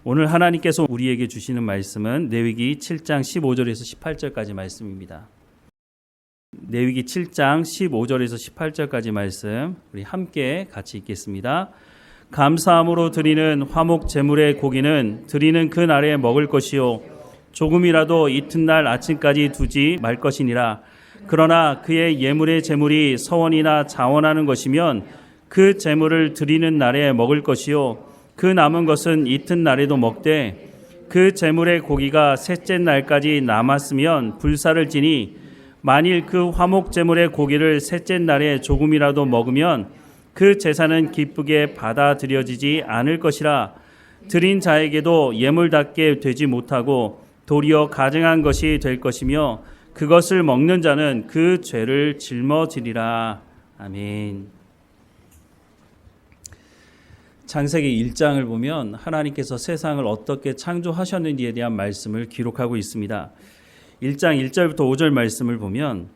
오늘 하나님께서 우리에게 주시는 말씀은 레위기 7장 15절에서 18절까지 말씀입니다. 레위기 7장 15절에서 18절까지 말씀 우리 함께 같이 읽겠습니다. 감사함으로 드리는 화목 제물의 고기는 드리는 그 날에 먹을 것이요 조금이라도 이튿날 아침까지 두지 말 것이니라. 그러나 그의 예물의 제물이 서원이나 자원하는 것이면 그 제물을 드리는 날에 먹을 것이요 그 남은 것은 이튿날에도 먹되 그 제물의 고기가 셋째 날까지 남았으면 불사를 지니 만일 그 화목 제물의 고기를 셋째 날에 조금이라도 먹으면 그 제사는 기쁘게 받아들여지지 않을 것이라. 드린 자에게도 예물답게 되지 못하고 도리어 가증한 것이 될 것이며 그것을 먹는 자는 그 죄를 짊어지리라. 아멘. 창세기 1장을 보면 하나님께서 세상을 어떻게 창조하셨는지에 대한 말씀을 기록하고 있습니다. 1장 1절부터 5절 말씀을 보면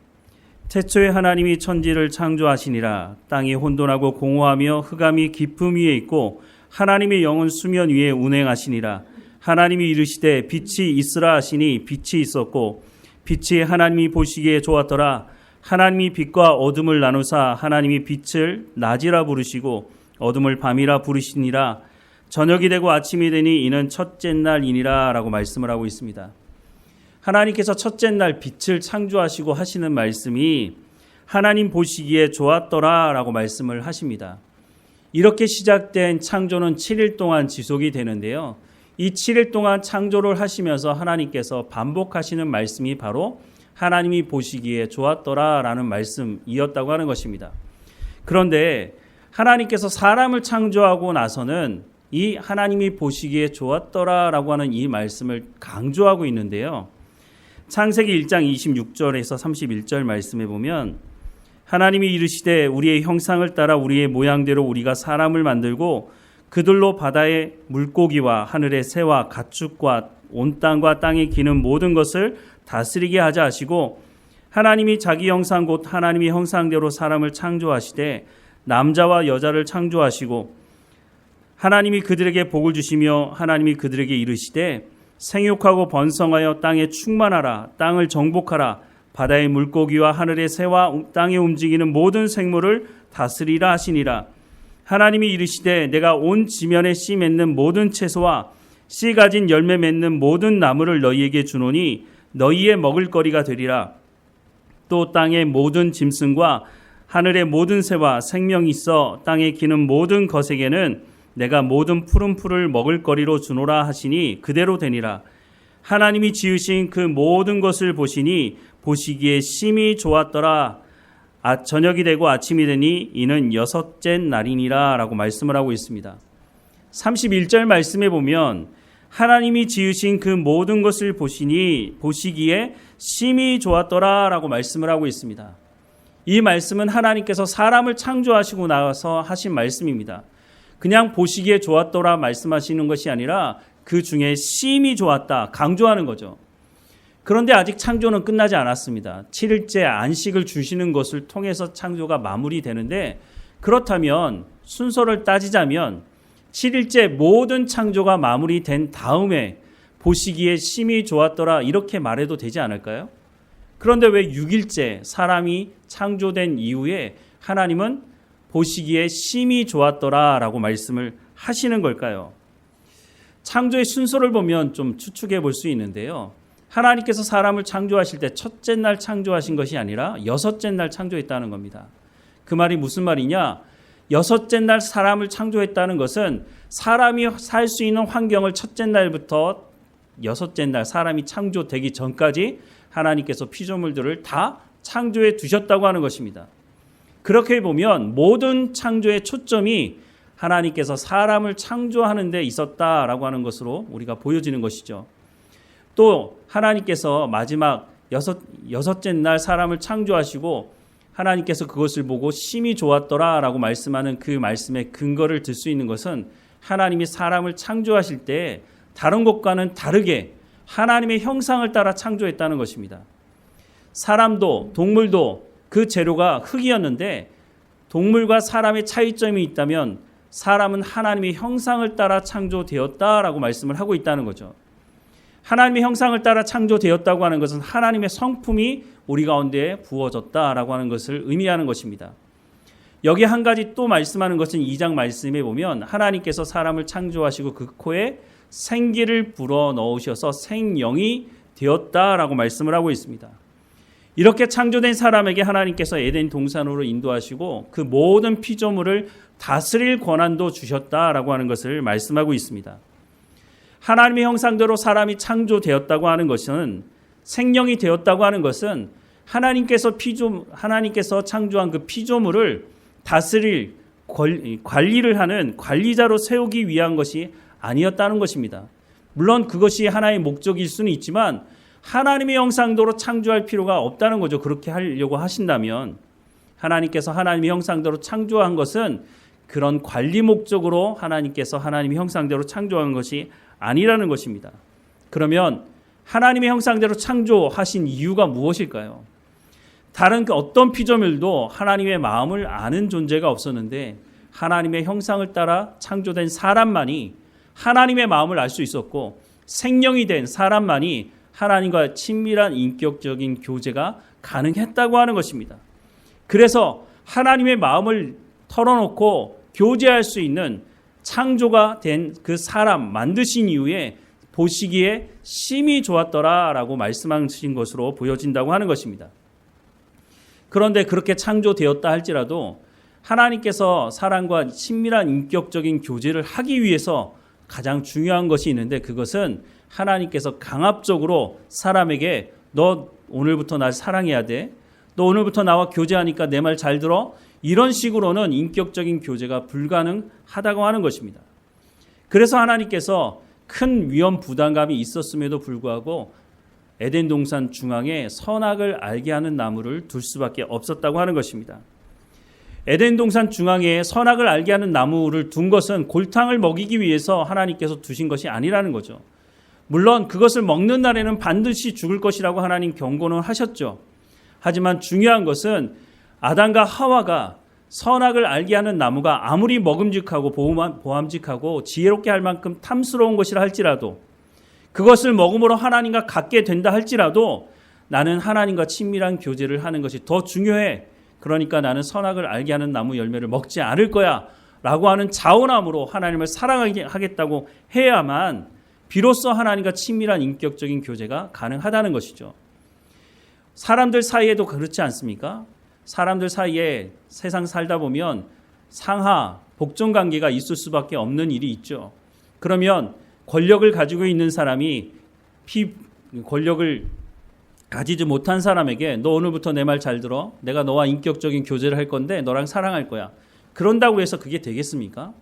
태초에 하나님이 천지를 창조하시니라. 땅이 혼돈하고 공허하며 흑암이 깊음 위에 있고 하나님의 영은 수면 위에 운행하시니라. 하나님이 이르시되 빛이 있으라 하시니 빛이 있었고 빛이 하나님이 보시기에 좋았더라. 하나님이 빛과 어둠을 나누사 하나님이 빛을 낮이라 부르시고 어둠을 밤이라 부르시니라. 저녁이 되고 아침이 되니 이는 첫째 날이니라 라고 말씀을 하고 있습니다. 하나님께서 첫째 날 빛을 창조하시고 하시는 말씀이 하나님 보시기에 좋았더라 라고 말씀을 하십니다. 이렇게 시작된 창조는 7일 동안 지속이 되는데요. 이 7일 동안 창조를 하시면서 하나님께서 반복하시는 말씀이 바로 하나님이 보시기에 좋았더라 라는 말씀이었다고 하는 것입니다. 그런데 하나님께서 사람을 창조하고 나서는 이 하나님이 보시기에 좋았더라 라고 하는 이 말씀을 강조하고 있는데요. 창세기 1장 26절에서 31절 말씀에 보면 하나님이 이르시되 우리의 형상을 따라 우리의 모양대로 우리가 사람을 만들고 그들로 바다의 물고기와 하늘의 새와 가축과 온 땅과 땅에 기는 모든 것을 다스리게 하자 하시고 하나님이 자기 형상 곧 하나님의 형상대로 사람을 창조하시되 남자와 여자를 창조하시고 하나님이 그들에게 복을 주시며 하나님이 그들에게 이르시되 생육하고 번성하여 땅에 충만하라. 땅을 정복하라. 바다의 물고기와 하늘의 새와 땅에 움직이는 모든 생물을 다스리라 하시니라. 하나님이 이르시되 내가 온 지면에 씨 맺는 모든 채소와 씨 가진 열매 맺는 모든 나무를 너희에게 주노니 너희의 먹을거리가 되리라. 또 땅의 모든 짐승과 하늘의 모든 새와 생명이 있어 땅에 기는 모든 것에게는 내가 모든 푸른 풀을 먹을 거리로 주노라 하시니 그대로 되니라. 하나님이 지으신 그 모든 것을 보시니 보시기에 심히 좋았더라. 저녁이 되고 아침이 되니 이는 여섯째 날이니라 라고 말씀을 하고 있습니다. 31절 말씀에 보면 하나님이 지으신 그 모든 것을 보시기에 심히 좋았더라 라고 말씀을 하고 있습니다. 이 말씀은 하나님께서 사람을 창조하시고 나서 하신 말씀입니다. 그냥 보시기에 좋았더라 말씀하시는 것이 아니라 그 중에 심히 좋았다 강조하는 거죠. 그런데 아직 창조는 끝나지 않았습니다. 7일째 안식을 주시는 것을 통해서 창조가 마무리되는데 그렇다면 순서를 따지자면 7일째 모든 창조가 마무리된 다음에 보시기에 심히 좋았더라 이렇게 말해도 되지 않을까요? 그런데 왜 6일째 사람이 창조된 이후에 하나님은 보시기에 심히 좋았더라 라고 말씀을 하시는 걸까요? 창조의 순서를 보면 좀 추측해 볼 수 있는데요. 하나님께서 사람을 창조하실 때 첫째 날 창조하신 것이 아니라 여섯째 날 창조했다는 겁니다. 그 말이 무슨 말이냐? 여섯째 날 사람을 창조했다는 것은 사람이 살 수 있는 환경을 첫째 날부터 여섯째 날 사람이 창조되기 전까지 하나님께서 피조물들을 다 창조해 두셨다고 하는 것입니다. 그렇게 보면 모든 창조의 초점이 하나님께서 사람을 창조하는 데 있었다라고 하는 것으로 우리가 보여지는 것이죠. 또 하나님께서 마지막 여섯째 날 사람을 창조하시고 하나님께서 그것을 보고 심히 좋았더라라고 말씀하는 그 말씀의 근거를 들 수 있는 것은 하나님이 사람을 창조하실 때 다른 것과는 다르게 하나님의 형상을 따라 창조했다는 것입니다. 사람도 동물도 그 재료가 흙이었는데 동물과 사람의 차이점이 있다면 사람은 하나님의 형상을 따라 창조되었다라고 말씀을 하고 있다는 거죠. 하나님의 형상을 따라 창조되었다고 하는 것은 하나님의 성품이 우리 가운데 부어졌다라고 하는 것을 의미하는 것입니다. 여기 한 가지 또 말씀하는 것은 2장 말씀에 보면 하나님께서 사람을 창조하시고 그 코에 생기를 불어넣으셔서 생명이 되었다라고 말씀을 하고 있습니다. 이렇게 창조된 사람에게 하나님께서 에덴 동산으로 인도하시고 그 모든 피조물을 다스릴 권한도 주셨다라고 하는 것을 말씀하고 있습니다. 하나님의 형상대로 사람이 창조되었다고 하는 것은, 생명이 되었다고 하는 것은 하나님께서 창조한 그 피조물을 다스릴 관리를 하는 관리자로 세우기 위한 것이 아니었다는 것입니다. 물론 그것이 하나의 목적일 수는 있지만 하나님의 형상대로 창조할 필요가 없다는 거죠. 그렇게 하려고 하신다면 하나님께서 하나님의 형상대로 창조한 것은 그런 관리 목적으로 하나님께서 하나님의 형상대로 창조한 것이 아니라는 것입니다. 그러면 하나님의 형상대로 창조하신 이유가 무엇일까요? 다른 그 어떤 피조물도 하나님의 마음을 아는 존재가 없었는데 하나님의 형상을 따라 창조된 사람만이 하나님의 마음을 알 수 있었고, 생명이 된 사람만이 하나님과 친밀한 인격적인 교제가 가능했다고 하는 것입니다. 그래서 하나님의 마음을 털어놓고 교제할 수 있는 창조가 된 그 사람 만드신 이후에 보시기에 심히 좋았더라라고 말씀하신 것으로 보여진다고 하는 것입니다. 그런데 그렇게 창조되었다 할지라도 하나님께서 사람과 친밀한 인격적인 교제를 하기 위해서 가장 중요한 것이 있는데, 그것은 하나님께서 강압적으로 사람에게 너 오늘부터 날 사랑해야 돼, 너 오늘부터 나와 교제하니까 내 말 잘 들어, 이런 식으로는 인격적인 교제가 불가능하다고 하는 것입니다. 그래서 하나님께서 큰 위험 부담감이 있었음에도 불구하고 에덴 동산 중앙에 선악을 알게 하는 나무를 둘 수밖에 없었다고 하는 것입니다. 에덴 동산 중앙에 선악을 알게 하는 나무를 둔 것은 골탕을 먹이기 위해서 하나님께서 두신 것이 아니라는 거죠. 물론 그것을 먹는 날에는 반드시 죽을 것이라고 하나님 경고는 하셨죠. 하지만 중요한 것은 아담과 하와가 선악을 알게 하는 나무가 아무리 먹음직하고 보암직하고 지혜롭게 할 만큼 탐스러운 것이라 할지라도, 그것을 먹음으로 하나님과 같게 된다 할지라도 나는 하나님과 친밀한 교제를 하는 것이 더 중요해. 그러니까 나는 선악을 알게 하는 나무 열매를 먹지 않을 거야 라고 하는 자원함으로 하나님을 사랑하겠다고 해야만 비로소 하나님과 친밀한 인격적인 교제가 가능하다는 것이죠. 사람들 사이에도 그렇지 않습니까? 사람들 사이에 세상 살다 보면 상하, 복종 관계가 있을 수밖에 없는 일이 있죠. 그러면 권력을 가지고 있는 사람이 권력을 가지지 못한 사람에게 너 오늘부터 내 말 잘 들어. 내가 너와 인격적인 교제를 할 건데 너랑 사랑할 거야. 그런다고 해서 그게 되겠습니까?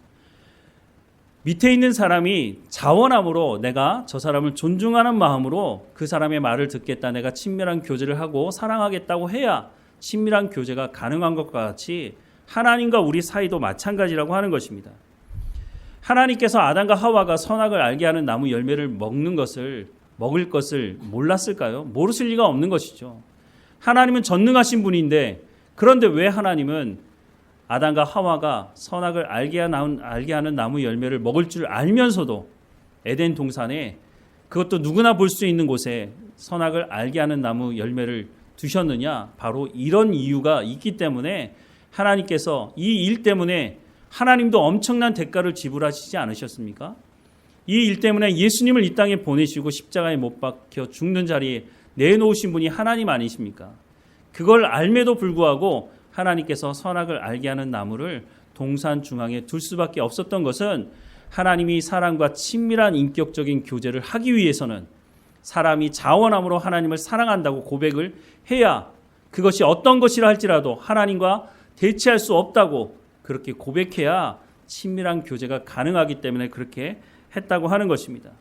밑에 있는 사람이 자원함으로 내가 저 사람을 존중하는 마음으로 그 사람의 말을 듣겠다, 내가 친밀한 교제를 하고 사랑하겠다고 해야 친밀한 교제가 가능한 것과 같이 하나님과 우리 사이도 마찬가지라고 하는 것입니다. 하나님께서 아담과 하와가 선악을 알게 하는 나무 열매를 먹을 것을 몰랐을까요? 모르실 리가 없는 것이죠. 하나님은 전능하신 분인데, 그런데 왜 하나님은 아담과 하와가 선악을 알게 하는 나무 열매를 먹을 줄 알면서도 에덴 동산에, 그것도 누구나 볼 수 있는 곳에 선악을 알게 하는 나무 열매를 두셨느냐? 바로 이런 이유가 있기 때문에 하나님께서 이 일 때문에 하나님도 엄청난 대가를 지불하시지 않으셨습니까? 이 일 때문에 예수님을 이 땅에 보내시고 십자가에 못 박혀 죽는 자리에 내놓으신 분이 하나님 아니십니까? 그걸 알매도 불구하고 하나님께서 선악을 알게 하는 나무를 동산 중앙에 둘 수밖에 없었던 것은 하나님이 사람과 친밀한 인격적인 교제를 하기 위해서는 사람이 자원함으로 하나님을 사랑한다고 고백을 해야, 그것이 어떤 것이라 할지라도 하나님과 대치할 수 없다고 그렇게 고백해야 친밀한 교제가 가능하기 때문에 그렇게 했다고 하는 것입니다.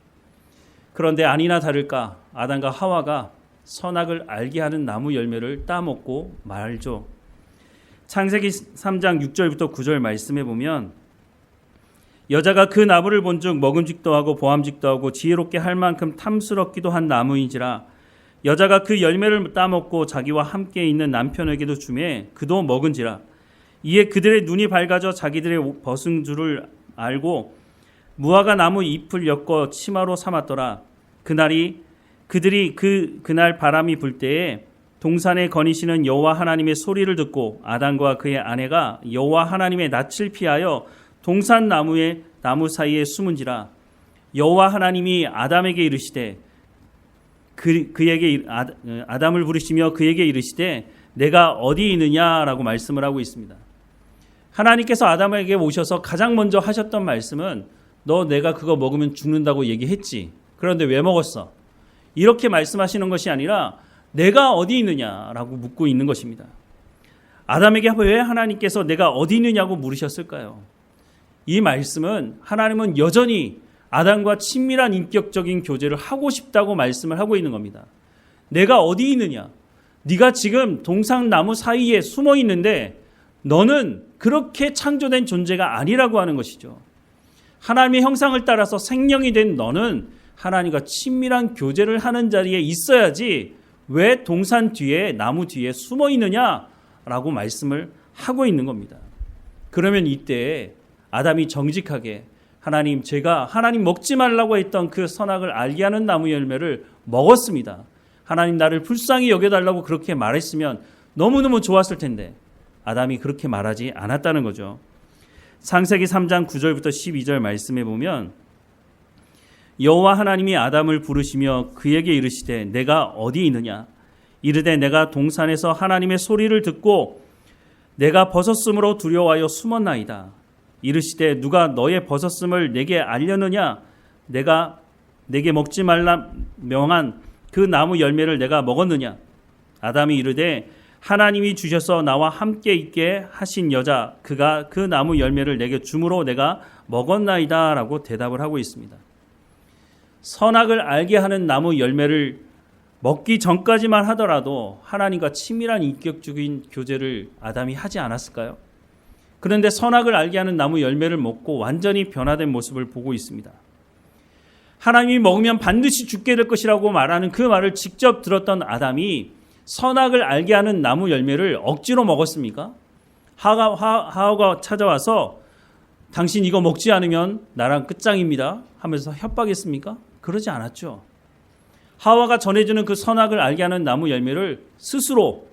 그런데 아니나 다를까 아담과 하와가 선악을 알게 하는 나무 열매를 따먹고 말죠. 창세기 3장 6절부터 9절 말씀해 보면, 여자가 그 나무를 본즉 먹음직도 하고 보암직도 하고 지혜롭게 할 만큼 탐스럽기도 한 나무인지라 여자가 그 열매를 따먹고 자기와 함께 있는 남편에게도 주매 그도 먹은지라 이에 그들의 눈이 밝아져 자기들의 벗은 줄을 알고 무화과 나무 잎을 엮어 치마로 삼았더라. 그날 바람이 불 때에 동산에 거니시는 여호와 하나님의 소리를 듣고 아담과 그의 아내가 여호와 하나님의 낯을 피하여 동산 나무 사이에 숨은지라. 여호와 하나님이 아담에게 이르시되 아담을 부르시며 그에게 이르시되 내가 어디 있느냐라고 말씀을 하고 있습니다. 하나님께서 아담에게 오셔서 가장 먼저 하셨던 말씀은 너 내가 그거 먹으면 죽는다고 얘기했지. 그런데 왜 먹었어? 이렇게 말씀하시는 것이 아니라 내가 어디 있느냐라고 묻고 있는 것입니다. 아담에게 왜 하나님께서 내가 어디 있느냐고 물으셨을까요? 이 말씀은 하나님은 여전히 아담과 친밀한 인격적인 교제를 하고 싶다고 말씀을 하고 있는 겁니다. 내가 어디 있느냐? 네가 지금 동산나무 사이에 숨어 있는데 너는 그렇게 창조된 존재가 아니라고 하는 것이죠. 하나님의 형상을 따라서 생명이 된 너는 하나님과 친밀한 교제를 하는 자리에 있어야지 왜 동산 뒤에 나무 뒤에 숨어 있느냐라고 말씀을 하고 있는 겁니다. 그러면 이때 아담이 정직하게 제가 하나님 먹지 말라고 했던 그 선악을 알게 하는 나무 열매를 먹었습니다. 하나님 나를 불쌍히 여겨달라고 그렇게 말했으면 너무너무 좋았을 텐데 아담이 그렇게 말하지 않았다는 거죠. 창세기 3장 9절부터 12절 말씀에 보면 여호와 하나님이 아담을 부르시며 그에게 이르시되 내가 어디 있느냐? 이르되 내가 동산에서 하나님의 소리를 듣고 내가 벗었으므로 두려워하여 숨었나이다. 이르시되 누가 너의 벗었음을 내게 알렸느냐? 내가 내게 먹지 말라 명한 그 나무 열매를 내가 먹었느냐? 아담이 이르되 하나님이 주셔서 나와 함께 있게 하신 여자 그가 그 나무 열매를 내게 주므로 내가 먹었나이다 라고 대답을 하고 있습니다. 선악을 알게 하는 나무 열매를 먹기 전까지만 하더라도 하나님과 친밀한 인격적인 교제를 아담이 하지 않았을까요? 그런데 선악을 알게 하는 나무 열매를 먹고 완전히 변화된 모습을 보고 있습니다. 하나님이 먹으면 반드시 죽게 될 것이라고 말하는 그 말을 직접 들었던 아담이 선악을 알게 하는 나무 열매를 억지로 먹었습니까? 하와가 찾아와서 당신 이거 먹지 않으면 나랑 끝장입니다 하면서 협박했습니까? 그러지 않았죠. 하와가 전해주는 그 선악을 알게 하는 나무 열매를 스스로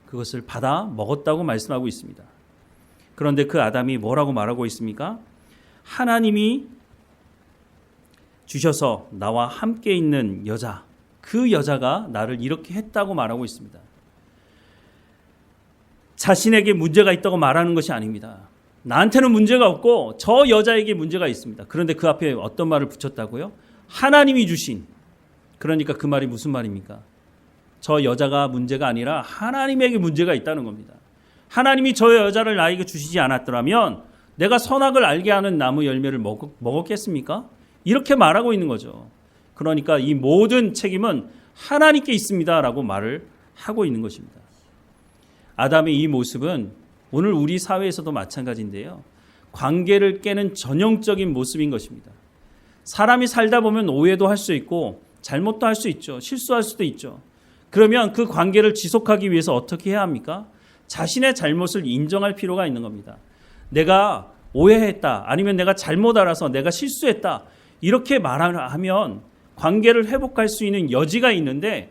그것을 받아 먹었다고 말씀하고 있습니다. 그런데 그 아담이 뭐라고 말하고 있습니까? 하나님이 주셔서 나와 함께 있는 여자, 그 여자가 나를 이렇게 했다고 말하고 있습니다. 자신에게 문제가 있다고 말하는 것이 아닙니다. 나한테는 문제가 없고 저 여자에게 문제가 있습니다. 그런데 그 앞에 어떤 말을 붙였다고요? 하나님이 주신. 그러니까 그 말이 무슨 말입니까? 저 여자가 문제가 아니라 하나님에게 문제가 있다는 겁니다. 하나님이 저 여자를 나에게 주시지 않았더라면 내가 선악을 알게 하는 나무 열매를 먹었겠습니까? 이렇게 말하고 있는 거죠. 그러니까 이 모든 책임은 하나님께 있습니다라고 말을 하고 있는 것입니다. 아담의 이 모습은 오늘 우리 사회에서도 마찬가지인데요. 관계를 깨는 전형적인 모습인 것입니다. 사람이 살다 보면 오해도 할 수 있고 잘못도 할 수 있죠. 실수할 수도 있죠. 그러면 그 관계를 지속하기 위해서 어떻게 해야 합니까? 자신의 잘못을 인정할 필요가 있는 겁니다. 내가 오해했다. 아니면 내가 잘못 알아서 내가 실수했다. 이렇게 말하면 관계를 회복할 수 있는 여지가 있는데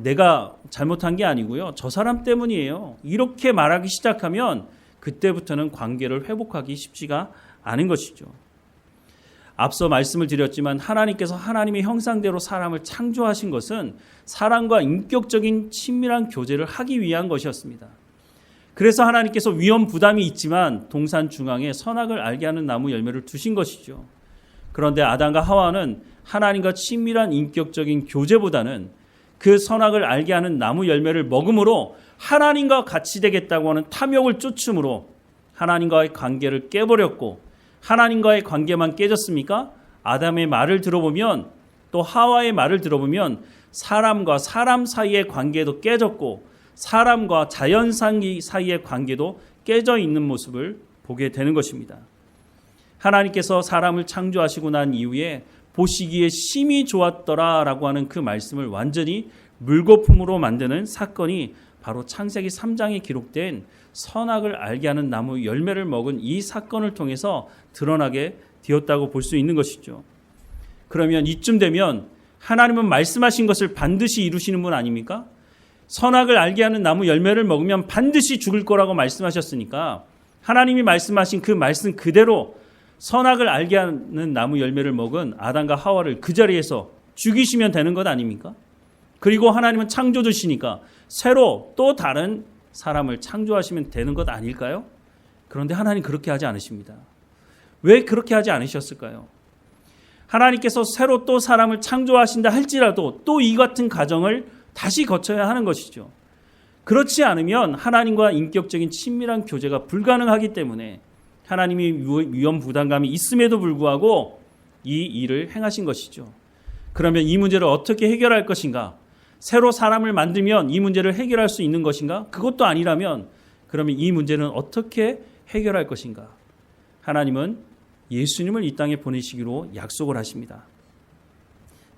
내가 잘못한 게 아니고요. 저 사람 때문이에요. 이렇게 말하기 시작하면 그때부터는 관계를 회복하기 쉽지가 않은 것이죠. 앞서 말씀을 드렸지만 하나님께서 하나님의 형상대로 사람을 창조하신 것은 사람과 인격적인 친밀한 교제를 하기 위한 것이었습니다. 그래서 하나님께서 위험 부담이 있지만 동산 중앙에 선악을 알게 하는 나무 열매를 두신 것이죠. 그런데 아담과 하와는 하나님과 친밀한 인격적인 교제보다는 그 선악을 알게 하는 나무 열매를 먹음으로 하나님과 같이 되겠다고 하는 탐욕을 쫓음으로 하나님과의 관계를 깨버렸고 하나님과의 관계만 깨졌습니까? 아담의 말을 들어보면 또 하와의 말을 들어보면 사람과 사람 사이의 관계도 깨졌고 사람과 자연 사이의 관계도 깨져 있는 모습을 보게 되는 것입니다. 하나님께서 사람을 창조하시고 난 이후에 보시기에 심히 좋았더라라고 하는 그 말씀을 완전히 물거품으로 만드는 사건이 바로 창세기 3장에 기록된 선악을 알게 하는 나무 열매를 먹은 이 사건을 통해서 드러나게 되었다고 볼 수 있는 것이죠. 그러면 이쯤 되면 하나님은 말씀하신 것을 반드시 이루시는 분 아닙니까? 선악을 알게 하는 나무 열매를 먹으면 반드시 죽을 거라고 말씀하셨으니까 하나님이 말씀하신 그 말씀 그대로 선악을 알게 하는 나무 열매를 먹은 아담과 하와를 그 자리에서 죽이시면 되는 것 아닙니까? 그리고 하나님은 창조주시니까 새로 또 다른 사람을 창조하시면 되는 것 아닐까요? 그런데 하나님 그렇게 하지 않으십니다. 왜 그렇게 하지 않으셨을까요? 하나님께서 새로 또 사람을 창조하신다 할지라도 또 이 같은 과정을 다시 거쳐야 하는 것이죠. 그렇지 않으면 하나님과 인격적인 친밀한 교제가 불가능하기 때문에 하나님이 위험 부담감이 있음에도 불구하고 이 일을 행하신 것이죠. 그러면 이 문제를 어떻게 해결할 것인가? 새로 사람을 만들면 이 문제를 해결할 수 있는 것인가? 그것도 아니라면 그러면 이 문제는 어떻게 해결할 것인가? 하나님은 예수님을 이 땅에 보내시기로 약속을 하십니다.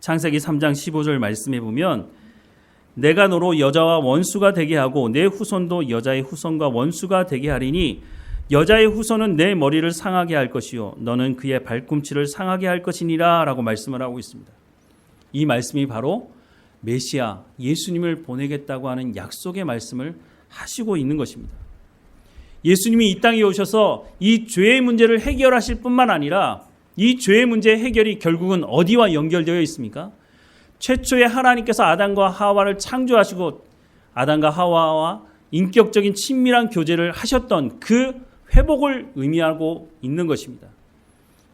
창세기 3장 15절 말씀해 보면 내가 너로 여자와 원수가 되게 하고 내 후손도 여자의 후손과 원수가 되게 하리니 여자의 후손은 내 머리를 상하게 할 것이요 너는 그의 발꿈치를 상하게 할 것이니라 라고 말씀을 하고 있습니다. 이 말씀이 바로 메시아 예수님을 보내겠다고 하는 약속의 말씀을 하시고 있는 것입니다. 예수님이 이 땅에 오셔서 이 죄의 문제를 해결하실 뿐만 아니라 이 죄의 문제의 해결이 결국은 어디와 연결되어 있습니까? 최초에 하나님께서 아담과 하와를 창조하시고 아담과 하와와 인격적인 친밀한 교제를 하셨던 그 회복을 의미하고 있는 것입니다.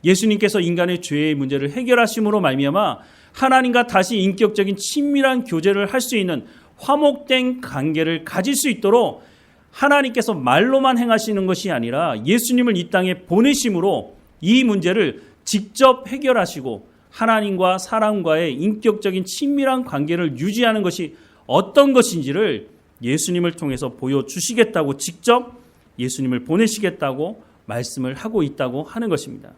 예수님께서 인간의 죄의 문제를 해결하심으로 말미암아 하나님과 다시 인격적인 친밀한 교제를 할 수 있는 화목된 관계를 가질 수 있도록 하나님께서 말로만 행하시는 것이 아니라 예수님을 이 땅에 보내심으로 이 문제를 직접 해결하시고 하나님과 사람과의 인격적인 친밀한 관계를 유지하는 것이 어떤 것인지를 예수님을 통해서 보여주시겠다고 직접 예수님을 보내시겠다고 말씀을 하고 있다고 하는 것입니다.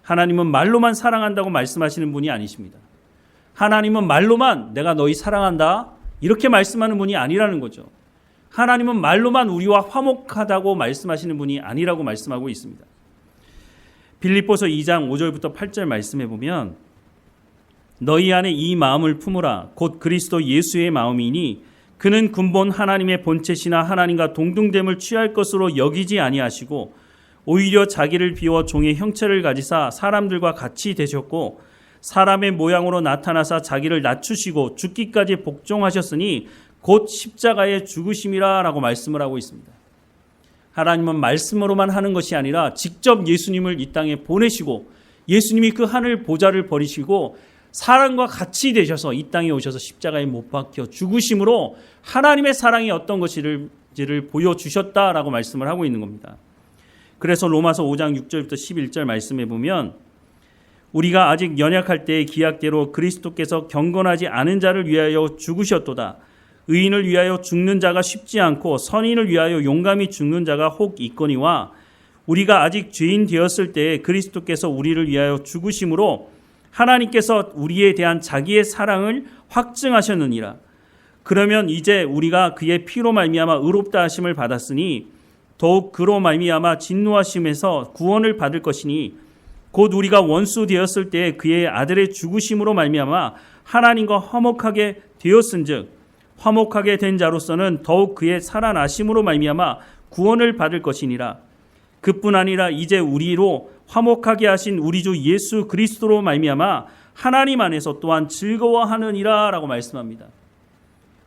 하나님은 말로만 사랑한다고 말씀하시는 분이 아니십니다. 하나님은 말로만 내가 너희 사랑한다 이렇게 말씀하는 분이 아니라는 거죠. 하나님은 말로만 우리와 화목하다고 말씀하시는 분이 아니라고 말씀하고 있습니다. 빌립보서 2장 5절부터 8절 말씀해 보면 너희 안에 이 마음을 품으라 곧 그리스도 예수의 마음이니 그는 근본 하나님의 본체시나 하나님과 동등됨을 취할 것으로 여기지 아니하시고 오히려 자기를 비워 종의 형체를 가지사 사람들과 같이 되셨고 사람의 모양으로 나타나사 자기를 낮추시고 죽기까지 복종하셨으니 곧 십자가에 죽으심이라 라고 말씀을 하고 있습니다. 하나님은 말씀으로만 하는 것이 아니라 직접 예수님을 이 땅에 보내시고 예수님이 그 하늘 보좌를 버리시고 사람과 같이 되셔서 이 땅에 오셔서 십자가에 못 박혀 죽으심으로 하나님의 사랑이 어떤 것인지를 보여주셨다라고 말씀을 하고 있는 겁니다. 그래서 로마서 5장 6절부터 11절 말씀해 보면 우리가 아직 연약할 때의 기약대로 그리스도께서 경건하지 않은 자를 위하여 죽으셨도다. 의인을 위하여 죽는 자가 쉽지 않고 선인을 위하여 용감히 죽는 자가 혹 있거니와 우리가 아직 죄인 되었을 때에 그리스도께서 우리를 위하여 죽으심으로 하나님께서 우리에 대한 자기의 사랑을 확증하셨느니라. 그러면 이제 우리가 그의 피로 말미암아 의롭다 하심을 받았으니 더욱 그로 말미암아 진노하심에서 구원을 받을 것이니 곧 우리가 원수 되었을 때에 그의 아들의 죽으심으로 말미암아 하나님과 화목하게 되었은즉 화목하게 된 자로서는 더욱 그의 살아나심으로 말미암아 구원을 받을 것이니라. 그뿐 아니라 이제 우리로 화목하게 하신 우리 주 예수 그리스도로 말미암아 하나님 안에서 또한 즐거워하느니라 라고 말씀합니다.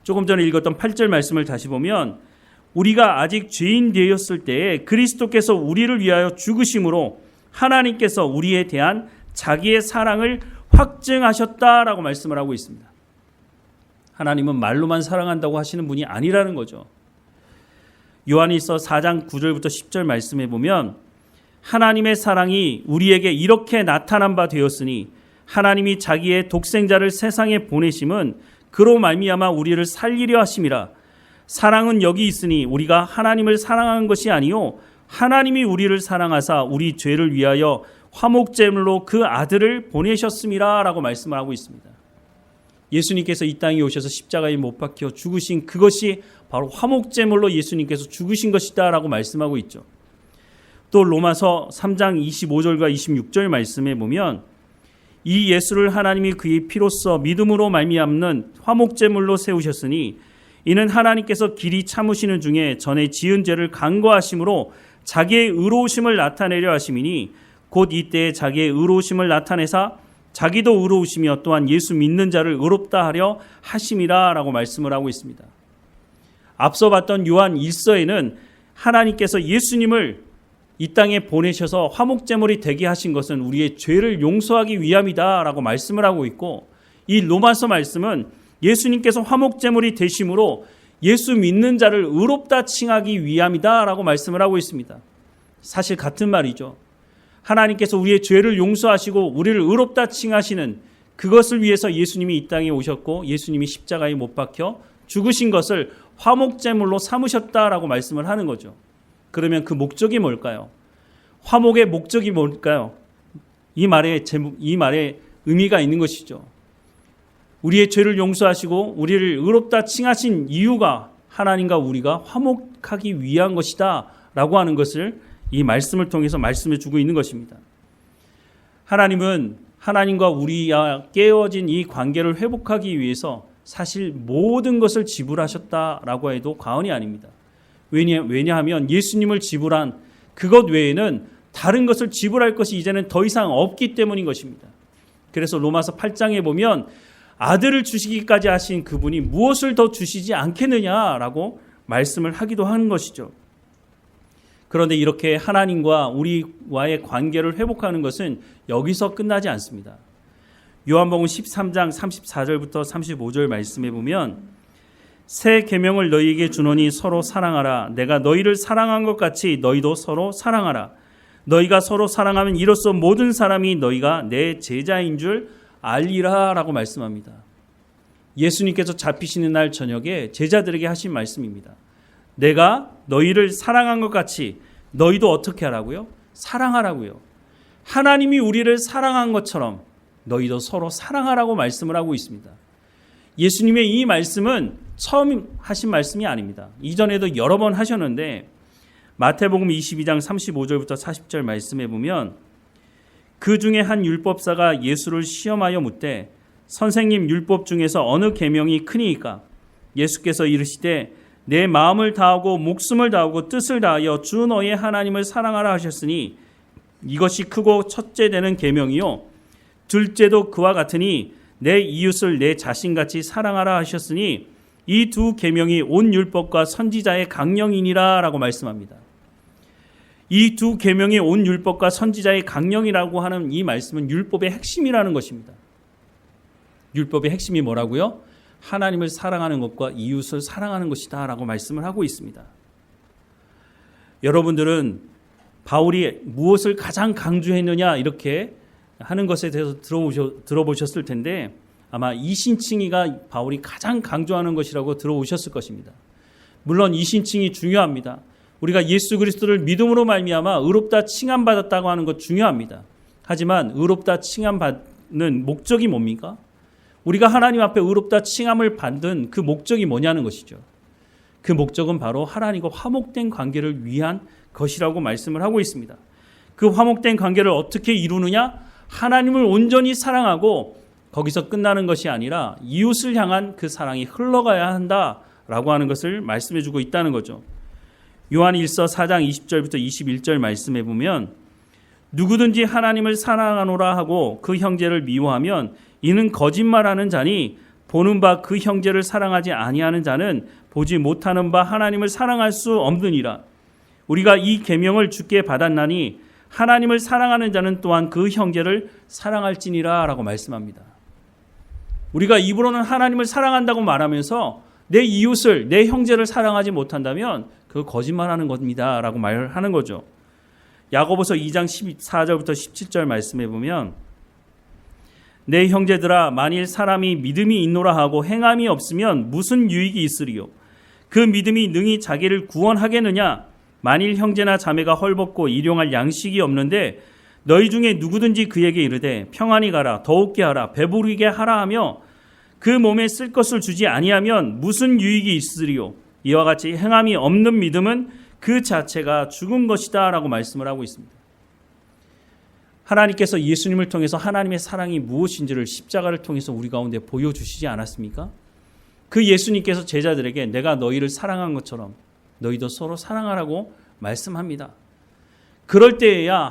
조금 전에 읽었던 8절 말씀을 다시 보면 우리가 아직 죄인 되었을 때에 그리스도께서 우리를 위하여 죽으심으로 하나님께서 우리에 대한 자기의 사랑을 확증하셨다라고 말씀을 하고 있습니다. 하나님은 말로만 사랑한다고 하시는 분이 아니라는 거죠. 요한일서 4장 9절부터 10절 말씀해 보면 하나님의 사랑이 우리에게 이렇게 나타난 바 되었으니 하나님이 자기의 독생자를 세상에 보내심은 그로 말미암아 우리를 살리려 하심이라. 사랑은 여기 있으니 우리가 하나님을 사랑한 것이 아니요 하나님이 우리를 사랑하사 우리 죄를 위하여 화목제물로 그 아들을 보내셨음이라 라고 말씀을 하고 있습니다. 예수님께서 이 땅에 오셔서 십자가에 못 박혀 죽으신 그것이 바로 화목제물로 예수님께서 죽으신 것이다 라고 말씀하고 있죠. 또 로마서 3장 25절과 26절 말씀에 보면 이 예수를 하나님이 그의 피로써 믿음으로 말미암는 화목제물로 세우셨으니 이는 하나님께서 길이 참으시는 중에 전에 지은 죄를 간과하심으로 자기의 의로우심을 나타내려 하심이니 곧 이때에 자기의 의로우심을 나타내사 자기도 의로우시며 또한 예수 믿는 자를 의롭다 하려 하심이라 라고 말씀을 하고 있습니다. 앞서 봤던 요한 1서에는 하나님께서 예수님을 이 땅에 보내셔서 화목제물이 되게 하신 것은 우리의 죄를 용서하기 위함이다 라고 말씀을 하고 있고, 이 로마서 말씀은 예수님께서 화목제물이 되심으로 예수 믿는 자를 의롭다 칭하기 위함이다 라고 말씀을 하고 있습니다. 사실 같은 말이죠. 하나님께서 우리의 죄를 용서하시고 우리를 의롭다 칭하시는 그것을 위해서 예수님이 이 땅에 오셨고 예수님이 십자가에 못 박혀 죽으신 것을 화목제물로 삼으셨다라고 말씀을 하는 거죠. 그러면 그 목적이 뭘까요? 화목의 목적이 뭘까요? 이 말에 의미가 있는 것이죠. 우리의 죄를 용서하시고 우리를 의롭다 칭하신 이유가 하나님과 우리가 화목하기 위한 것이다 라고 하는 것을 이 말씀을 통해서 말씀해 주고 있는 것입니다. 하나님은 하나님과 우리와 깨어진 이 관계를 회복하기 위해서 사실 모든 것을 지불하셨다라고 해도 과언이 아닙니다. 왜냐하면 예수님을 지불한 그것 외에는 다른 것을 지불할 것이 이제는 더 이상 없기 때문인 것입니다. 그래서 로마서 8장에 보면 아들을 주시기까지 하신 그분이 무엇을 더 주시지 않겠느냐라고 말씀을 하기도 하는 것이죠. 그런데 이렇게 하나님과 우리와의 관계를 회복하는 것은 여기서 끝나지 않습니다. 요한복음 13장 34절부터 35절 말씀에 보면 새 계명을 너희에게 주노니 서로 사랑하라. 내가 너희를 사랑한 것 같이 너희도 서로 사랑하라. 너희가 서로 사랑하면 이로써 모든 사람이 너희가 내 제자인 줄 알리라 라고 말씀합니다. 예수님께서 잡히시는 날 저녁에 제자들에게 하신 말씀입니다. 내가 너희를 사랑한 것 같이 너희도 어떻게 하라고요? 사랑하라고요. 하나님이 우리를 사랑한 것처럼 너희도 서로 사랑하라고 말씀을 하고 있습니다. 예수님의 이 말씀은 처음 하신 말씀이 아닙니다. 이전에도 여러 번 하셨는데 마태복음 22장 35절부터 40절 말씀에 보면 그 중에 한 율법사가 예수를 시험하여 묻되 선생님 율법 중에서 어느 계명이 크니이까? 예수께서 이르시되 내 마음을 다하고 목숨을 다하고 뜻을 다하여 주 너의 하나님을 사랑하라 하셨으니 이것이 크고 첫째 되는 계명이요 둘째도 그와 같으니 내 이웃을 내 자신같이 사랑하라 하셨으니 이 두 계명이 온 율법과 선지자의 강령이니라 라고 말씀합니다. 이 두 계명이 온 율법과 선지자의 강령이라고 하는 이 말씀은 율법의 핵심이라는 것입니다. 율법의 핵심이 뭐라고요? 하나님을 사랑하는 것과 이웃을 사랑하는 것이다 라고 말씀을 하고 있습니다. 여러분들은 바울이 무엇을 가장 강조했느냐 이렇게 하는 것에 대해서 들어보셨을 텐데 아마 이신칭의가 바울이 가장 강조하는 것이라고 들어오셨을 것입니다. 물론 이신칭이 중요합니다. 우리가 예수 그리스도를 믿음으로 말미암아 의롭다 칭함받았다고 하는 것 중요합니다. 하지만 의롭다 칭함받는 목적이 뭡니까? 우리가 하나님 앞에 의롭다 칭함을 받은 그 목적이 뭐냐는 것이죠. 그 목적은 바로 하나님과 화목된 관계를 위한 것이라고 말씀을 하고 있습니다. 그 화목된 관계를 어떻게 이루느냐? 하나님을 온전히 사랑하고 거기서 끝나는 것이 아니라 이웃을 향한 그 사랑이 흘러가야 한다라고 하는 것을 말씀해 주고 있다는 거죠. 요한 1서 4장 20절부터 21절 말씀해 보면 누구든지 하나님을 사랑하노라 하고 그 형제를 미워하면 이는 거짓말하는 자니 보는 바 그 형제를 사랑하지 아니하는 자는 보지 못하는 바 하나님을 사랑할 수 없느니라. 우리가 이 계명을 주께 받았나니 하나님을 사랑하는 자는 또한 그 형제를 사랑할지니라 라고 말씀합니다. 우리가 입으로는 하나님을 사랑한다고 말하면서 내 이웃을, 내 형제를 사랑하지 못한다면 그거 거짓말하는 겁니다 라고 말하는 거죠. 야고보서 2장 14절부터 17절 말씀해 보면 내 형제들아 만일 사람이 믿음이 있노라 하고 행함이 없으면 무슨 유익이 있으리요? 그 믿음이 능히 자기를 구원하겠느냐? 만일 형제나 자매가 헐벗고 일용할 양식이 없는데 너희 중에 누구든지 그에게 이르되 평안히 가라 더욱게 하라 배부르게 하라 하며 그 몸에 쓸 것을 주지 아니하면 무슨 유익이 있으리요. 이와 같이 행함이 없는 믿음은 그 자체가 죽은 것이다 라고 말씀을 하고 있습니다. 하나님께서 예수님을 통해서 하나님의 사랑이 무엇인지를 십자가를 통해서 우리 가운데 보여주시지 않았습니까? 그 예수님께서 제자들에게 내가 너희를 사랑한 것처럼 너희도 서로 사랑하라고 말씀합니다. 그럴 때에야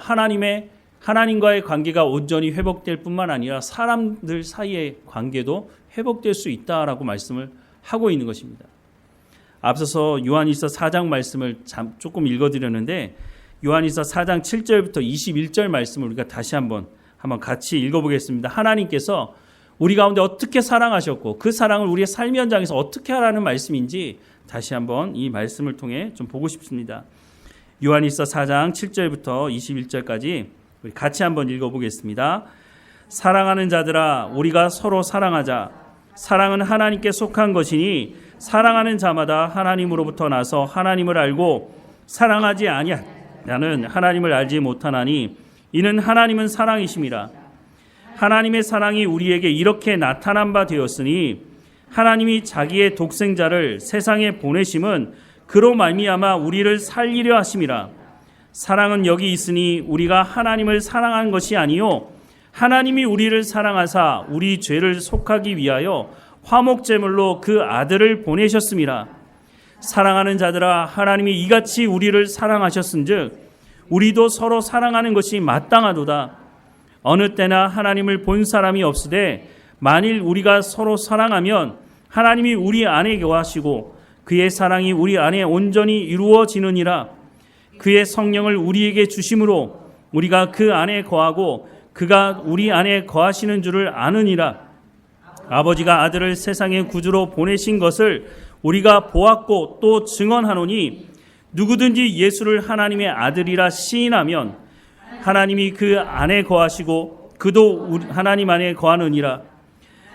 하나님과의 관계가 온전히 회복될 뿐만 아니라 사람들 사이의 관계도 회복될 수 있다라고 말씀을 하고 있는 것입니다. 앞서서 요한일서 4장 말씀을 조금 읽어드렸는데 요한일서 4장 7절부터 21절 말씀을 우리가 다시 한번 같이 읽어보겠습니다. 하나님께서 우리 가운데 어떻게 사랑하셨고 그 사랑을 우리의 삶의 현장에서 어떻게 하라는 말씀인지 다시 한번 이 말씀을 통해 좀 보고 싶습니다. 요한일서 4장 7절부터 21절까지 우리 같이 한번 읽어보겠습니다. 사랑하는 자들아 우리가 서로 사랑하자. 사랑은 하나님께 속한 것이니 사랑하는 자마다 하나님으로부터 나서 하나님을 알고 사랑하지 아니하는 하나님을 알지 못하나니 이는 하나님은 사랑이심이라. 하나님의 사랑이 우리에게 이렇게 나타난 바 되었으니 하나님이 자기의 독생자를 세상에 보내심은 그로 말미암아 우리를 살리려 하심이라. 사랑은 여기 있으니 우리가 하나님을 사랑한 것이 아니요 하나님이 우리를 사랑하사 우리 죄를 속하기 위하여 화목제물로 그 아들을 보내셨음이라. 사랑하는 자들아 하나님이 이같이 우리를 사랑하셨은즉 우리도 서로 사랑하는 것이 마땅하도다. 어느 때나 하나님을 본 사람이 없으되 만일 우리가 서로 사랑하면 하나님이 우리 안에 거하시고 그의 사랑이 우리 안에 온전히 이루어지느니라. 그의 성령을 우리에게 주심으로 우리가 그 안에 거하고 그가 우리 안에 거하시는 줄을 아느니라. 아버지가 아들을 세상의 구주로 보내신 것을 우리가 보았고 또 증언하노니 누구든지 예수를 하나님의 아들이라 시인하면 하나님이 그 안에 거하시고 그도 하나님 안에 거하느니라.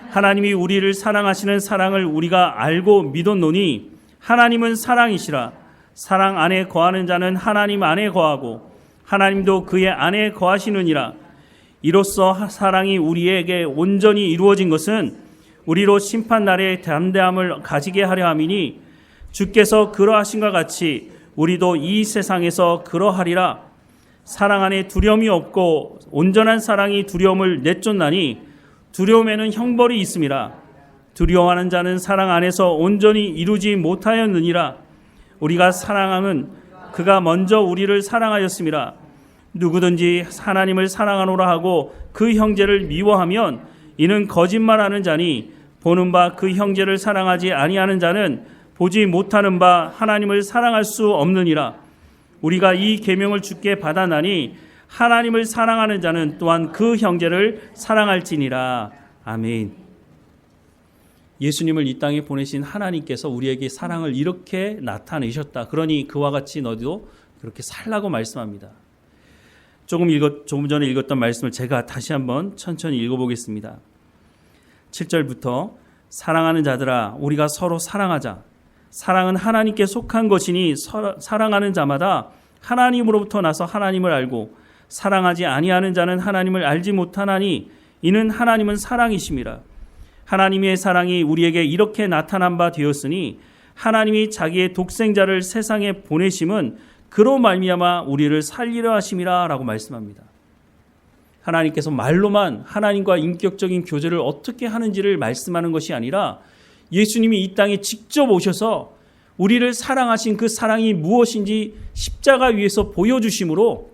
하나님이 우리를 사랑하시는 사랑을 우리가 알고 믿었노니 하나님은 사랑이시라. 사랑 안에 거하는 자는 하나님 안에 거하고 하나님도 그의 안에 거하시느니라. 이로써 사랑이 우리에게 온전히 이루어진 것은 우리로 심판날에 담대함을 가지게 하려 함이니 주께서 그러하신과 같이 우리도 이 세상에서 그러하리라. 사랑 안에 두려움이 없고 온전한 사랑이 두려움을 내쫓나니 두려움에는 형벌이 있음이라. 두려워하는 자는 사랑 안에서 온전히 이루지 못하였느니라. 우리가 사랑함은 그가 먼저 우리를 사랑하였음이라. 누구든지 하나님을 사랑하노라 하고 그 형제를 미워하면 이는 거짓말하는 자니 보는 바 그 형제를 사랑하지 아니하는 자는 보지 못하는 바 하나님을 사랑할 수 없느니라. 우리가 이 계명을 주께 받아나니 하나님을 사랑하는 자는 또한 그 형제를 사랑할지니라. 아멘. 예수님을 이 땅에 보내신 하나님께서 우리에게 사랑을 이렇게 나타내셨다. 그러니 그와 같이 너도 그렇게 살라고 말씀합니다. 조금 전에 읽었던 말씀을 제가 다시 한번 천천히 읽어보겠습니다. 7절부터 사랑하는 자들아 우리가 서로 사랑하자. 사랑은 하나님께 속한 것이니 사랑하는 자마다 하나님으로부터 나서 하나님을 알고 사랑하지 아니하는 자는 하나님을 알지 못하나니 이는 하나님은 사랑이심이라. 하나님의 사랑이 우리에게 이렇게 나타난 바 되었으니 하나님이 자기의 독생자를 세상에 보내심은 그로 말미암아 우리를 살리려 하심이라 라고 말씀합니다. 하나님께서 말로만 하나님과 인격적인 교제를 어떻게 하는지를 말씀하는 것이 아니라 예수님이 이 땅에 직접 오셔서 우리를 사랑하신 그 사랑이 무엇인지 십자가 위에서 보여주심으로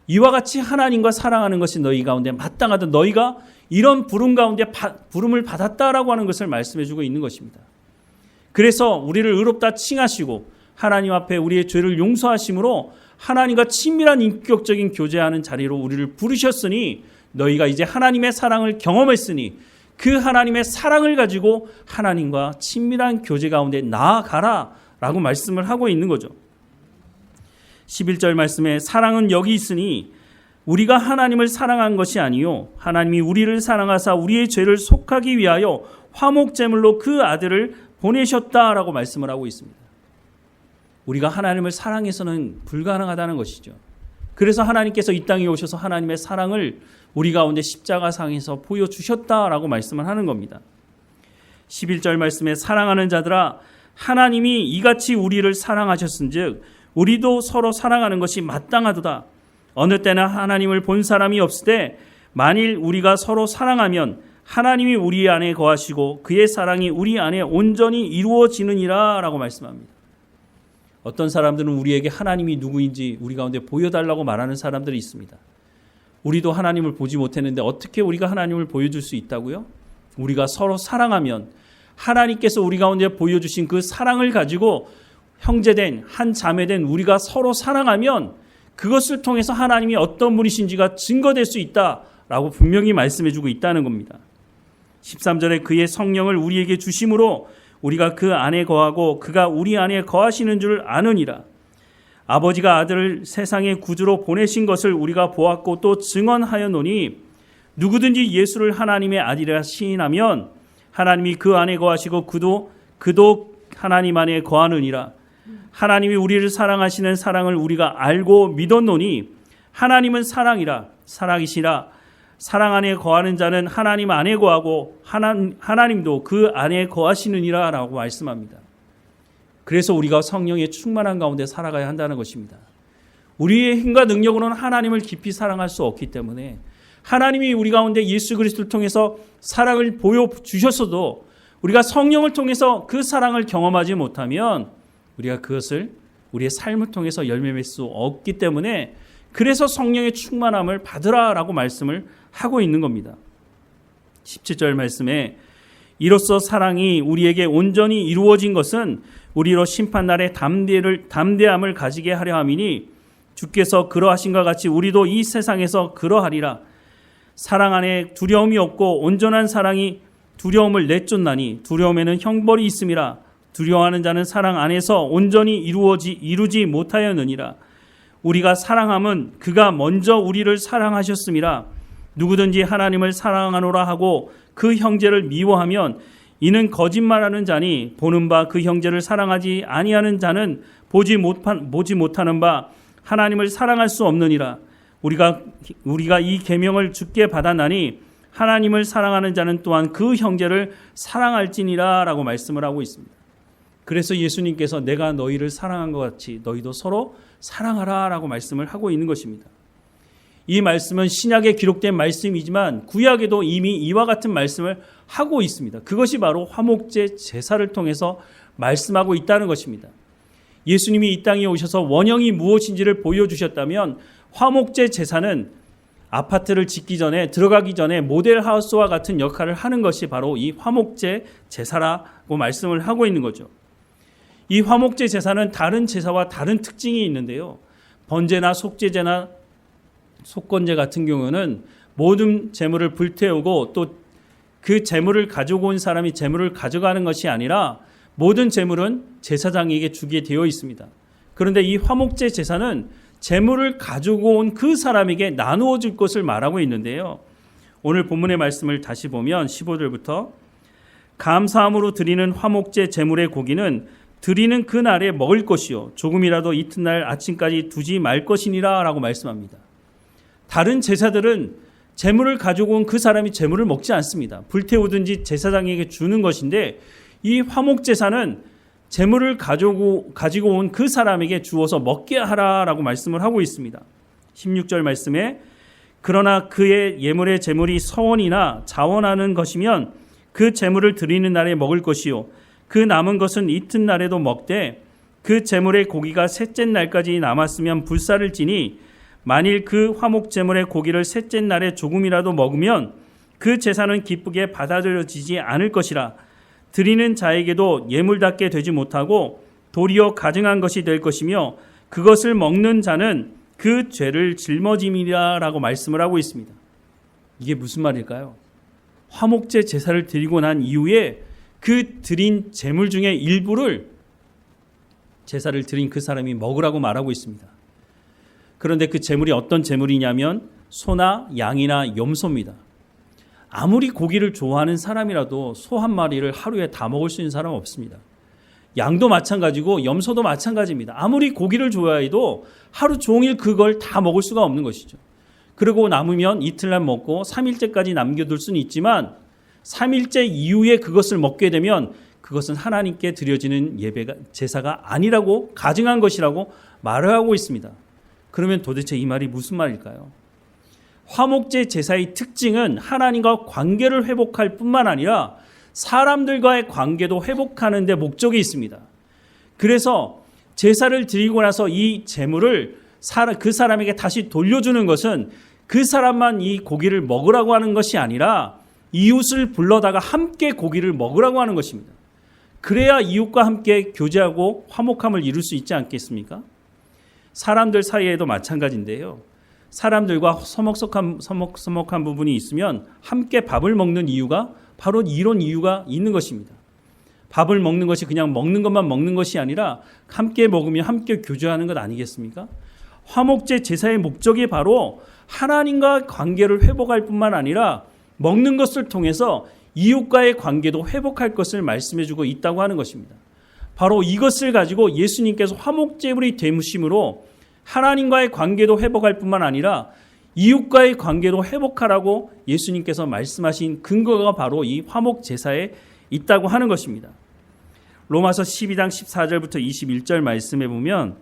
이와 같이 하나님과 사랑하는 것이 너희 가운데 마땅하다. 너희가 이런 부름 가운데 부름을 받았다라고 하는 것을 말씀해주고 있는 것입니다. 그래서 우리를 의롭다 칭하시고 하나님 앞에 우리의 죄를 용서하심으로 하나님과 친밀한 인격적인 교제하는 자리로 우리를 부르셨으니 너희가 이제 하나님의 사랑을 경험했으니 그 하나님의 사랑을 가지고 하나님과 친밀한 교제 가운데 나아가라 라고 말씀을 하고 있는 거죠. 11절 말씀에 사랑은 여기 있으니 우리가 하나님을 사랑한 것이 아니요 하나님이 우리를 사랑하사 우리의 죄를 속하기 위하여 화목제물로 그 아들을 보내셨다라고 말씀을 하고 있습니다. 우리가 하나님을 사랑해서는 불가능하다는 것이죠. 그래서 하나님께서 이 땅에 오셔서 하나님의 사랑을 우리 가운데 십자가상에서 보여주셨다라고 말씀을 하는 겁니다. 11절 말씀에 사랑하는 자들아 하나님이 이같이 우리를 사랑하셨은즉 우리도 서로 사랑하는 것이 마땅하도다. 어느 때나 하나님을 본 사람이 없을 때 만일 우리가 서로 사랑하면 하나님이 우리 안에 거하시고 그의 사랑이 우리 안에 온전히 이루어지느니라 라고 말씀합니다. 어떤 사람들은 우리에게 하나님이 누구인지 우리 가운데 보여달라고 말하는 사람들이 있습니다. 우리도 하나님을 보지 못했는데 어떻게 우리가 하나님을 보여줄 수 있다고요? 우리가 서로 사랑하면 하나님께서 우리 가운데 보여주신 그 사랑을 가지고 형제된 한 자매된 우리가 서로 사랑하면 그것을 통해서 하나님이 어떤 분이신지가 증거될 수 있다라고 분명히 말씀해주고 있다는 겁니다. 13절에 그의 성령을 우리에게 주심으로 우리가 그 안에 거하고 그가 우리 안에 거하시는 줄 아느니라. 아버지가 아들을 세상의 구주로 보내신 것을 우리가 보았고 또 증언하였노니 누구든지 예수를 하나님의 아들이라 시인하면 하나님이 그 안에 거하시고 그도 하나님 안에 거하느니라. 하나님이 우리를 사랑하시는 사랑을 우리가 알고 믿었노니 하나님은 사랑이라 사랑이시라. 사랑 안에 거하는 자는 하나님 안에 거하고 하나님도 그 안에 거하시느니라 라고 말씀합니다. 그래서 우리가 성령의 충만한 가운데 살아가야 한다는 것입니다. 우리의 힘과 능력으로는 하나님을 깊이 사랑할 수 없기 때문에 하나님이 우리 가운데 예수 그리스도를 통해서 사랑을 보여주셨어도 우리가 성령을 통해서 그 사랑을 경험하지 못하면 우리가 그것을 우리의 삶을 통해서 열매 맺을 수 없기 때문에 그래서 성령의 충만함을 받으라라고 말씀을 하고 있는 겁니다. 17절 말씀에 이로써 사랑이 우리에게 온전히 이루어진 것은 우리로 심판날에 담대함을 가지게 하려 함이니 주께서 그러하신과 같이 우리도 이 세상에서 그러하리라. 사랑 안에 두려움이 없고 온전한 사랑이 두려움을 내쫓나니 두려움에는 형벌이 있음이라. 두려워하는 자는 사랑 안에서 온전히 이루지 못하였느니라. 우리가 사랑함은 그가 먼저 우리를 사랑하셨음이라. 누구든지 하나님을 사랑하노라 하고 그 형제를 미워하면 이는 거짓말하는 자니 보는 바 그 형제를 사랑하지 아니하는 자는 보지 못하는 바 하나님을 사랑할 수 없느니라. 우리가 이 계명을 주께 받았나니 하나님을 사랑하는 자는 또한 그 형제를 사랑할지니라 라고 말씀을 하고 있습니다. 그래서 예수님께서 내가 너희를 사랑한 것 같이 너희도 서로 사랑하라 라고 말씀을 하고 있는 것입니다. 이 말씀은 신약에 기록된 말씀이지만 구약에도 이미 이와 같은 말씀을 하고 있습니다. 그것이 바로 화목제 제사를 통해서 말씀하고 있다는 것입니다. 예수님이 이 땅에 오셔서 원형이 무엇인지를 보여주셨다면 화목제 제사는 아파트를 짓기 전에 들어가기 전에 모델하우스와 같은 역할을 하는 것이 바로 이 화목제 제사라고 말씀을 하고 있는 거죠. 이 화목제 제사는 다른 제사와 다른 특징이 있는데요. 번제나 속죄제나 속건제 같은 경우는 모든 제물을 불태우고 또 그 제물을 가지고 온 사람이 제물을 가져가는 것이 아니라 모든 제물은 제사장에게 주게 되어 있습니다. 그런데 이 화목제 제사는 제물을 가지고 온 그 사람에게 나누어 줄 것을 말하고 있는데요. 오늘 본문의 말씀을 다시 보면 15절부터 감사함으로 드리는 화목제 제물의 고기는 드리는 그날에 먹을 것이요 조금이라도 이튿날 아침까지 두지 말 것이니라 라고 말씀합니다. 다른 제사들은 제물을 가지고 온 그 사람이 제물을 먹지 않습니다. 불태우든지 제사장에게 주는 것인데 이 화목제사는 제물을 가지고 온 그 사람에게 주어서 먹게 하라라고 말씀을 하고 있습니다. 16절 말씀에 그러나 그의 예물의 제물이 서원이나 자원하는 것이면 그 제물을 드리는 날에 먹을 것이요 그 남은 것은 이튿날에도 먹되 그 제물의 고기가 셋째 날까지 남았으면 불사를 지니 만일 그 화목 제물의 고기를 셋째 날에 조금이라도 먹으면 그 제사는 기쁘게 받아들여지지 않을 것이라. 드리는 자에게도 예물답게 되지 못하고 도리어 가증한 것이 될 것이며 그것을 먹는 자는 그 죄를 짊어짐이라 라고 말씀을 하고 있습니다. 이게 무슨 말일까요? 화목제 제사를 드리고 난 이후에 그 드린 제물 중에 일부를 제사를 드린 그 사람이 먹으라고 말하고 있습니다. 그런데 그 제물이 어떤 제물이냐면 소나 양이나 염소입니다. 아무리 고기를 좋아하는 사람이라도 소 한 마리를 하루에 다 먹을 수 있는 사람은 없습니다. 양도 마찬가지고 염소도 마찬가지입니다. 아무리 고기를 좋아해도 하루 종일 그걸 다 먹을 수가 없는 것이죠. 그리고 남으면 이틀날 먹고 3일째까지 남겨둘 수는 있지만 3일째 이후에 그것을 먹게 되면 그것은 하나님께 드려지는 예배가 제사가 아니라고 가증한 것이라고 말을 하고 있습니다. 그러면 도대체 이 말이 무슨 말일까요? 화목제 제사의 특징은 하나님과 관계를 회복할 뿐만 아니라 사람들과의 관계도 회복하는 데 목적이 있습니다. 그래서 제사를 드리고 나서 이 제물을 그 사람에게 다시 돌려주는 것은 그 사람만 이 고기를 먹으라고 하는 것이 아니라 이웃을 불러다가 함께 고기를 먹으라고 하는 것입니다. 그래야 이웃과 함께 교제하고 화목함을 이룰 수 있지 않겠습니까? 사람들 사이에도 마찬가지인데요. 사람들과 서먹서먹한 부분이 있으면 함께 밥을 먹는 이유가 바로 이런 이유가 있는 것입니다. 밥을 먹는 것이 그냥 먹는 것만 먹는 것이 아니라 함께 먹으며 함께 교제하는 것 아니겠습니까? 화목제 제사의 목적이 바로 하나님과 관계를 회복할 뿐만 아니라 먹는 것을 통해서 이웃과의 관계도 회복할 것을 말씀해주고 있다고 하는 것입니다. 바로 이것을 가지고 예수님께서 화목제물이 되심으로 하나님과의 관계도 회복할 뿐만 아니라 이웃과의 관계도 회복하라고 예수님께서 말씀하신 근거가 바로 이 화목제사에 있다고 하는 것입니다. 로마서 12장 14절부터 21절 말씀에 보면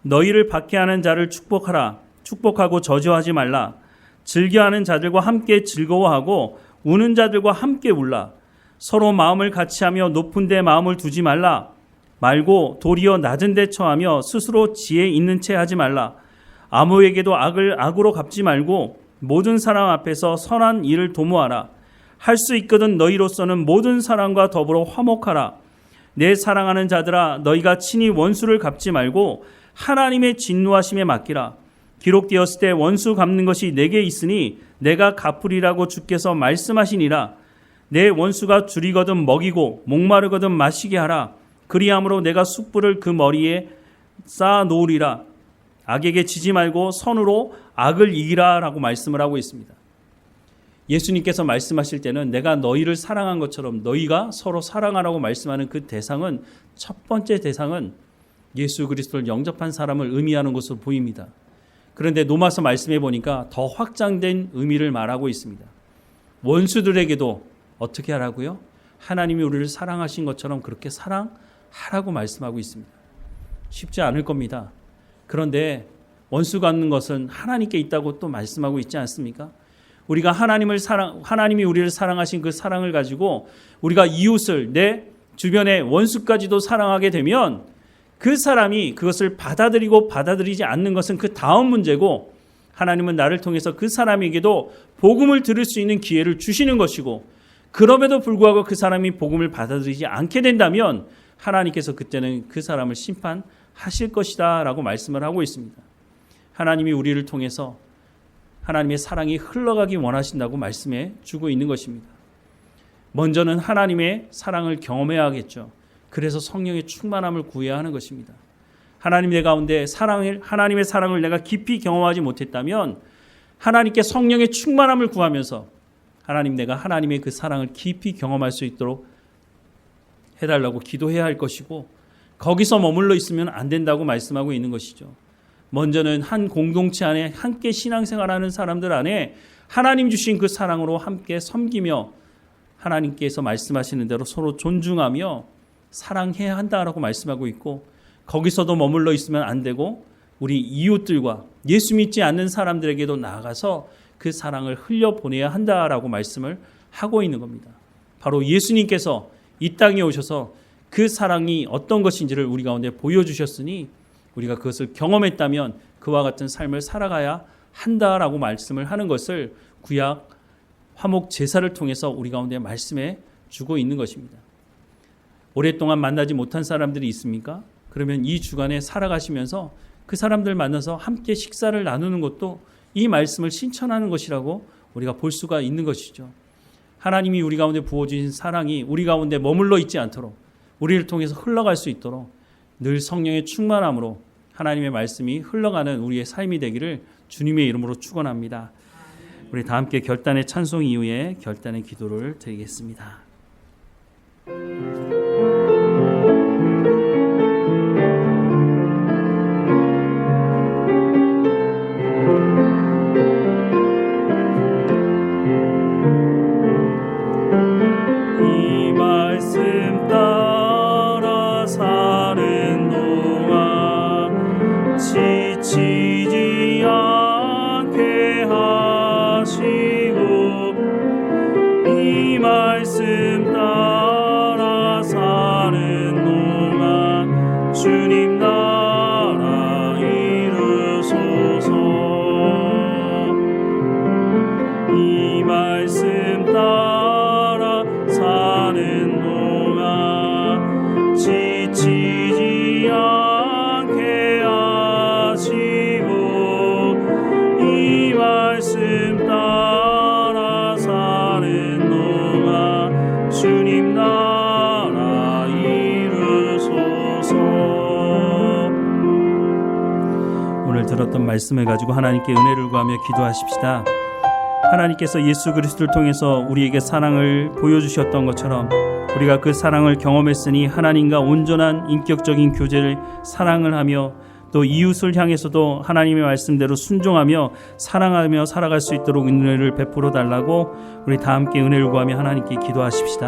너희를 박해하는 자를 축복하라. 축복하고 저주하지 말라. 즐겨하는 자들과 함께 즐거워하고 우는 자들과 함께 울라. 서로 마음을 같이하며 높은 데 마음을 두지 말고 도리어 낮은 데 처하며 스스로 지혜 있는 채 하지 말라. 아무에게도 악을 악으로 갚지 말고 모든 사람 앞에서 선한 일을 도모하라. 할 수 있거든 너희로서는 모든 사람과 더불어 화목하라. 내 사랑하는 자들아 너희가 친히 원수를 갚지 말고 하나님의 진노하심에 맡기라. 기록되었을 때 원수 갚는 것이 내게 있으니 내가 갚으리라고 주께서 말씀하시니라. 내 원수가 줄이거든 먹이고 목마르거든 마시게 하라. 그리함으로 내가 숯불을 그 머리에 쌓아 놓으리라. 악에게 지지 말고 선으로 악을 이기라 라고 말씀을 하고 있습니다. 예수님께서 말씀하실 때는 내가 너희를 사랑한 것처럼 너희가 서로 사랑하라고 말씀하는 그 대상은 첫 번째 대상은 예수 그리스도를 영접한 사람을 의미하는 것으로 보입니다. 그런데 로마서 말씀해 보니까 더 확장된 의미를 말하고 있습니다. 원수들에게도 어떻게 하라고요? 하나님이 우리를 사랑하신 것처럼 그렇게 사랑하라고 말씀하고 있습니다. 쉽지 않을 겁니다. 그런데 원수 갚는 것은 하나님께 있다고 또 말씀하고 있지 않습니까? 우리가 하나님이 우리를 사랑하신 그 사랑을 가지고 우리가 이웃을 내 주변의 원수까지도 사랑하게 되면 그 사람이 그것을 받아들이고 받아들이지 않는 것은 그 다음 문제고 하나님은 나를 통해서 그 사람에게도 복음을 들을 수 있는 기회를 주시는 것이고 그럼에도 불구하고 그 사람이 복음을 받아들이지 않게 된다면 하나님께서 그때는 그 사람을 심판하실 것이다 라고 말씀을 하고 있습니다. 하나님이 우리를 통해서 하나님의 사랑이 흘러가기 원하신다고 말씀해 주고 있는 것입니다. 먼저는 하나님의 사랑을 경험해야겠죠. 그래서 성령의 충만함을 구해야 하는 것입니다. 하나님 내 가운데 하나님의 사랑을 내가 깊이 경험하지 못했다면 하나님께 성령의 충만함을 구하면서 내가 하나님의 그 사랑을 깊이 경험할 수 있도록 해달라고 기도해야 할 것이고 거기서 머물러 있으면 안 된다고 말씀하고 있는 것이죠. 먼저는 한 공동체 안에 함께 신앙생활하는 사람들 안에 하나님 주신 그 사랑으로 함께 섬기며 하나님께서 말씀하시는 대로 서로 존중하며 사랑해야 한다라고 말씀하고 있고 거기서도 머물러 있으면 안 되고 우리 이웃들과 예수 믿지 않는 사람들에게도 나아가서 그 사랑을 흘려보내야 한다라고 말씀을 하고 있는 겁니다. 바로 예수님께서 이 땅에 오셔서 그 사랑이 어떤 것인지를 우리 가운데 보여주셨으니 우리가 그것을 경험했다면 그와 같은 삶을 살아가야 한다라고 말씀을 하는 것을 구약 화목 제사를 통해서 우리 가운데 말씀해 주고 있는 것입니다. 오랫동안 만나지 못한 사람들이 있습니까? 그러면 이 주간에 살아가시면서 그 사람들 만나서 함께 식사를 나누는 것도 이 말씀을 실천하는 것이라고 우리가 볼 수가 있는 것이죠. 하나님이 우리 가운데 부어주신 사랑이 우리 가운데 머물러 있지 않도록 우리를 통해서 흘러갈 수 있도록 늘 성령의 충만함으로 하나님의 말씀이 흘러가는 우리의 삶이 되기를 주님의 이름으로 축원합니다. 우리 다 함께 결단의 찬송 이후에 결단의 기도를 드리겠습니다. 이 말씀 따라 사는 동안 주님 나라 이루소서. 이 말씀 따라 사는 동안 지치지 않게 하시고 이 말씀 따라 사는 동안 주님 나라 이루소서. 오늘 들었던 말씀을 가지고 하나님께 은혜를 구하며 기도하십시다. 하나님께서 예수 그리스도를 통해서 우리에게 사랑을 보여주셨던 것처럼 우리가 그 사랑을 경험했으니 하나님과 온전한 인격적인 교제를 사랑을 하며 또 이웃을 향해서도 하나님의 말씀대로 순종하며 사랑하며 살아갈 수 있도록 은혜를 베풀어 달라고 우리 다 함께 은혜를 구하며 하나님께 기도하십시다.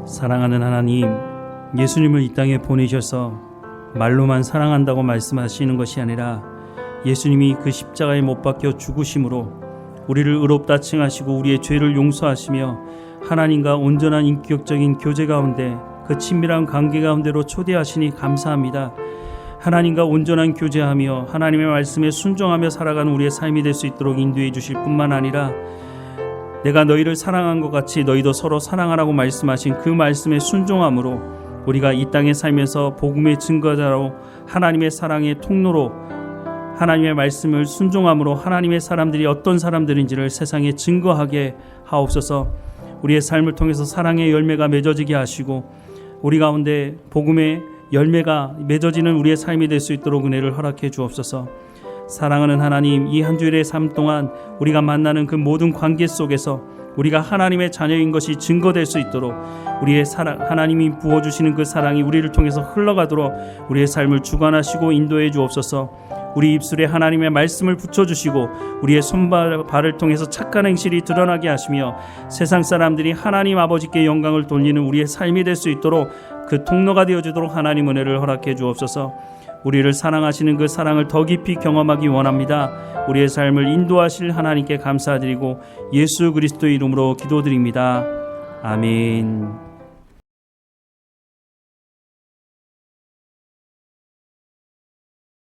사랑하는 하나님, 예수님을 이 땅에 보내셔서 말로만 사랑한다고 말씀하시는 것이 아니라 예수님이 그 십자가에 못 박혀 죽으심으로 우리를 의롭다 칭하시고 우리의 죄를 용서하시며 하나님과 온전한 인격적인 교제 가운데 그 친밀한 관계 가운데로 초대하시니 감사합니다. 하나님과 온전한 교제하며 하나님의 말씀에 순종하며 살아가는 우리의 삶이 될 수 있도록 인도해 주실 뿐만 아니라 내가 너희를 사랑한 것 같이 너희도 서로 사랑하라고 말씀하신 그 말씀에 순종함으로 우리가 이 땅에 살면서 복음의 증거자로 하나님의 사랑의 통로로 하나님의 말씀을 순종함으로 하나님의 사람들이 어떤 사람들인지를 세상에 증거하게 하옵소서. 우리의 삶을 통해서 사랑의 열매가 맺어지게 하시고 우리 가운데 복음의 열매가 맺어지는 우리의 삶이 될 수 있도록 은혜를 허락해 주옵소서. 사랑하는 하나님, 이 한 주일의 삶 동안 우리가 만나는 그 모든 관계 속에서 우리가 하나님의 자녀인 것이 증거될 수 있도록 우리의 사랑, 하나님이 부어주시는 그 사랑이 우리를 통해서 흘러가도록 우리의 삶을 주관하시고 인도해 주옵소서. 우리 입술에 하나님의 말씀을 붙여주시고 우리의 손발을 통해서 착한 행실이 드러나게 하시며 세상 사람들이 하나님 아버지께 영광을 돌리는 우리의 삶이 될 수 있도록 그 통로가 되어주도록 하나님 은혜를 허락해 주옵소서. 우리를 사랑하시는 그 사랑을 더 깊이 경험하기 원합니다. 우리의 삶을 인도하실 하나님께 감사드리고 예수 그리스도의 이름으로 기도드립니다. 아멘.